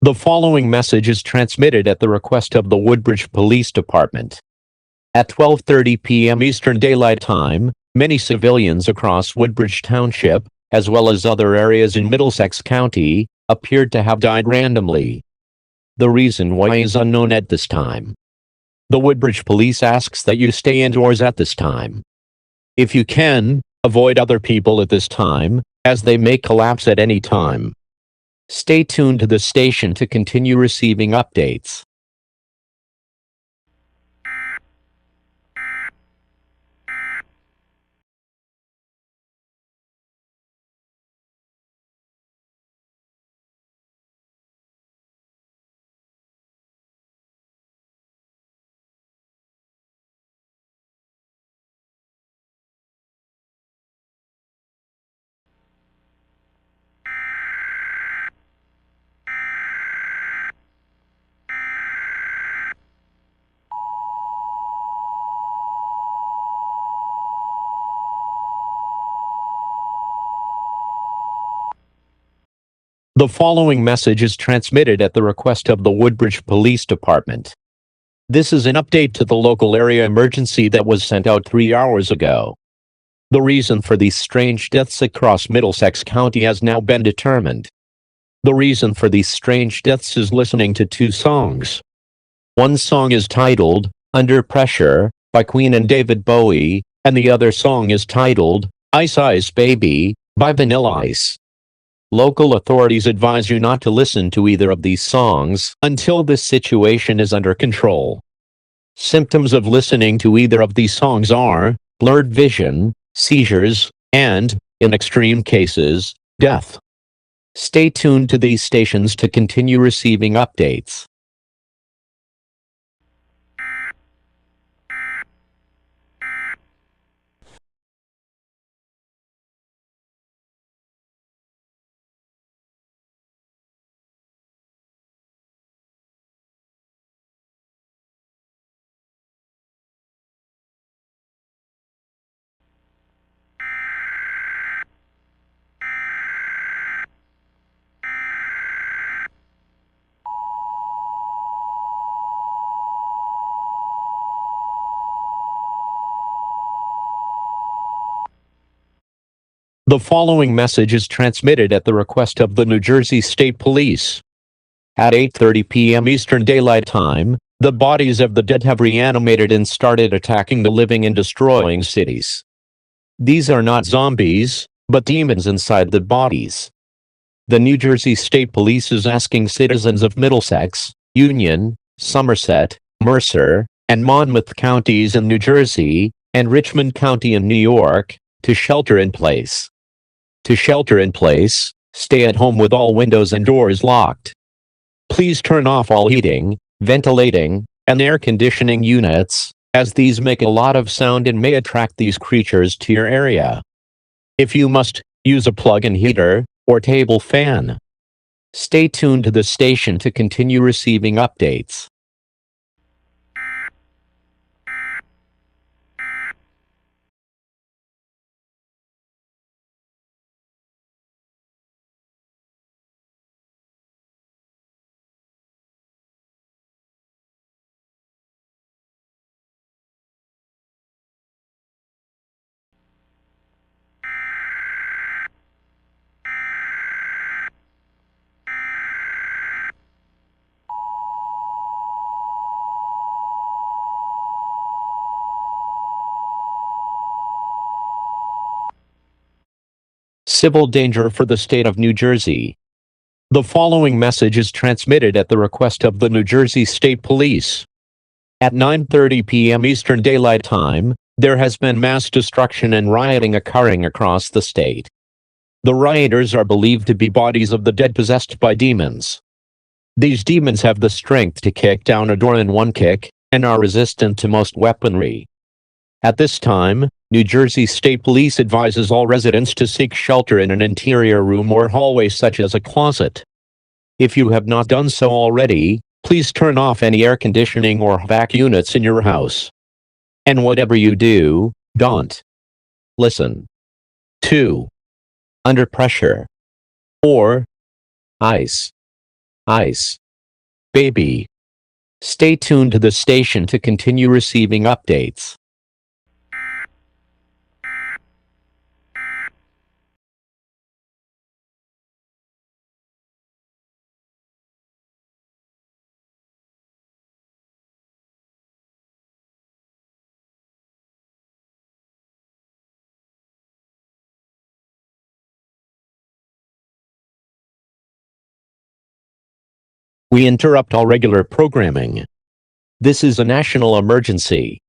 The following message is transmitted at the request of the Woodbridge Police Department. At 12:30 p.m. Eastern Daylight Time, many civilians across Woodbridge Township, as well as other areas in Middlesex County, appeared to have died randomly. The reason why is unknown at this time. The Woodbridge Police asks that you stay indoors at this time. If you can, avoid other people at this time, as they may collapse at any time. Stay tuned to the station to continue receiving updates. The following message is transmitted at the request of the Woodbridge Police Department. This is an update to the local area emergency that was sent out 3 hours ago. The reason for these strange deaths across Middlesex County has now been determined. The reason for these strange deaths is listening to 2 songs. One song is titled, Under Pressure, by Queen and David Bowie, and the other song is titled, Ice Ice Baby, by Vanilla Ice. Local authorities advise you not to listen to either of these songs until this situation is under control. Symptoms of listening to either of these songs are blurred vision, seizures, and, in extreme cases, death. Stay tuned to these stations to continue receiving updates. The following message is transmitted at the request of the New Jersey State Police. At 8:30 p.m. Eastern Daylight Time, the bodies of the dead have reanimated and started attacking the living and destroying cities. These are not zombies, but demons inside the bodies. The New Jersey State Police is asking citizens of Middlesex, Union, Somerset, Mercer, and Monmouth counties in New Jersey, and Richmond County in New York, to shelter in place. To shelter in place, stay at home with all windows and doors locked. Please turn off all heating, ventilating, and air conditioning units, as these make a lot of sound and may attract these creatures to your area. If you must, use a plug-in heater or table fan. Stay tuned to the station to continue receiving updates. Civil danger for the state of New Jersey. The following message is transmitted at the request of the New Jersey State Police. At 9:30 p.m. Eastern Daylight Time, there has been mass destruction and rioting occurring across the state. The rioters are believed to be bodies of the dead possessed by demons. These demons have the strength to kick down a door in one kick, and are resistant to most weaponry. At this time, New Jersey State Police advises all residents to seek shelter in an interior room or hallway such as a closet. If you have not done so already, please turn off any air conditioning or HVAC units in your house. And whatever you do, don't listen to Under Pressure or Ice Ice. Baby. Stay tuned to the station to continue receiving updates. We interrupt all regular programming. This is a national emergency.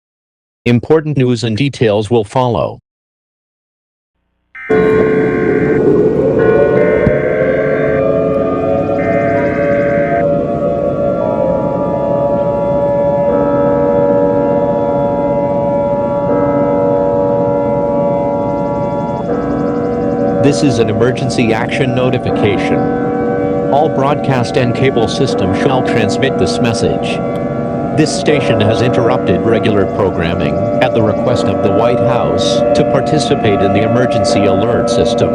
Important news and details will follow. This is an emergency action notification. All broadcast and cable systems shall transmit this message. This station has interrupted regular programming at the request of the White House to participate in the emergency alert system.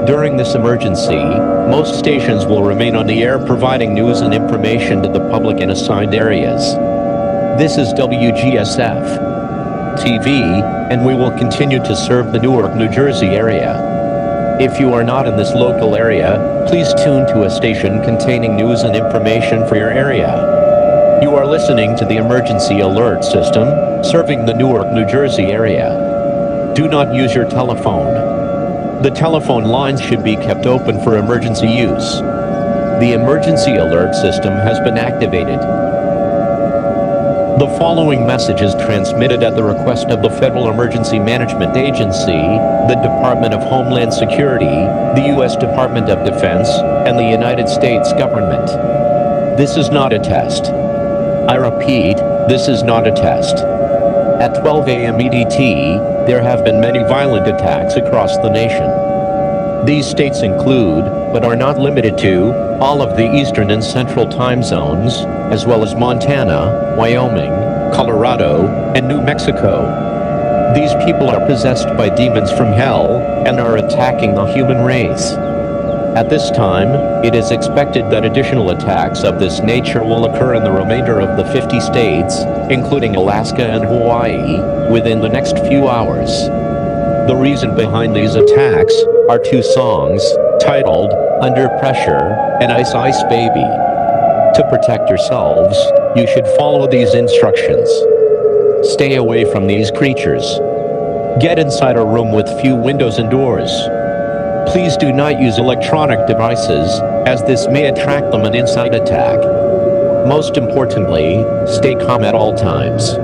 During this emergency, most stations will remain on the air providing news and information to the public in assigned areas. This is WGSF TV, and we will continue to serve the Newark, New Jersey area. If you are not in this local area, please tune to a station containing news and information for your area. You are listening to the emergency alert system, serving the Newark, New Jersey area. Do not use your telephone. The telephone lines should be kept open for emergency use. The emergency alert system has been activated. The following message is transmitted at the request of the Federal Emergency Management Agency, the Department of Homeland Security, the U.S. Department of Defense, and the United States government. This is not a test. I repeat, this is not a test. At 12 a.m. EDT, there have been many violent attacks across the nation. These states include, but are not limited to, all of the Eastern and Central time zones, as well as Montana, Wyoming, Colorado, and New Mexico. These people are possessed by demons from hell and are attacking the human race. At this time, it is expected that additional attacks of this nature will occur in the remainder of the 50 states, including Alaska and Hawaii, within the next few hours. The reason behind these attacks are two songs, titled Under Pressure and Ice Ice Baby. To protect yourselves, you should follow these instructions. Stay away from these creatures. Get inside a room with few windows and doors. Please do not use electronic devices, as this may attract them an inside attack. Most importantly, stay calm at all times.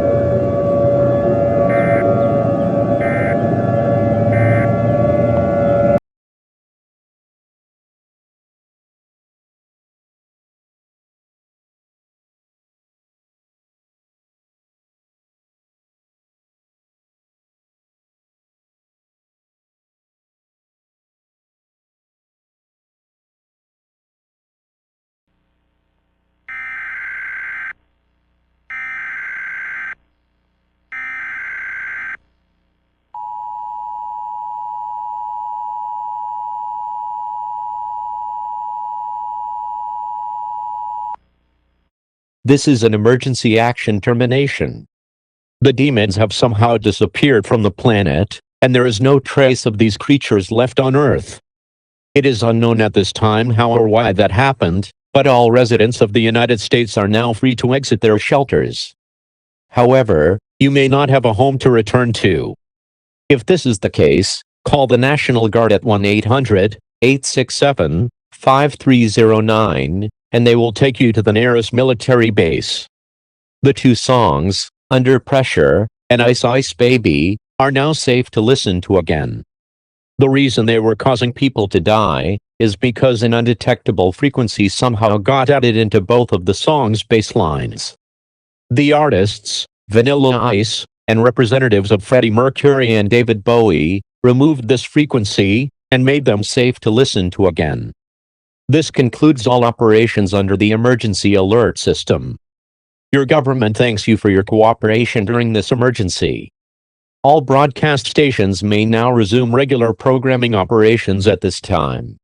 This is an emergency action termination. The demons have somehow disappeared from the planet, and there is no trace of these creatures left on Earth. It is unknown at this time how or why that happened, but all residents of the United States are now free to exit their shelters. However, you may not have a home to return to. If this is the case, call the National Guard at 1-800-867-5309, and they will take you to the nearest military base. The two songs, Under Pressure and Ice Ice Baby, are now safe to listen to again. The reason they were causing people to die is because an undetectable frequency somehow got added into both of the song's bass lines. The artists, Vanilla Ice, and representatives of Freddie Mercury and David Bowie, removed this frequency and made them safe to listen to again. This concludes all operations under the emergency alert system. Your government thanks you for your cooperation during this emergency. All broadcast stations may now resume regular programming operations at this time.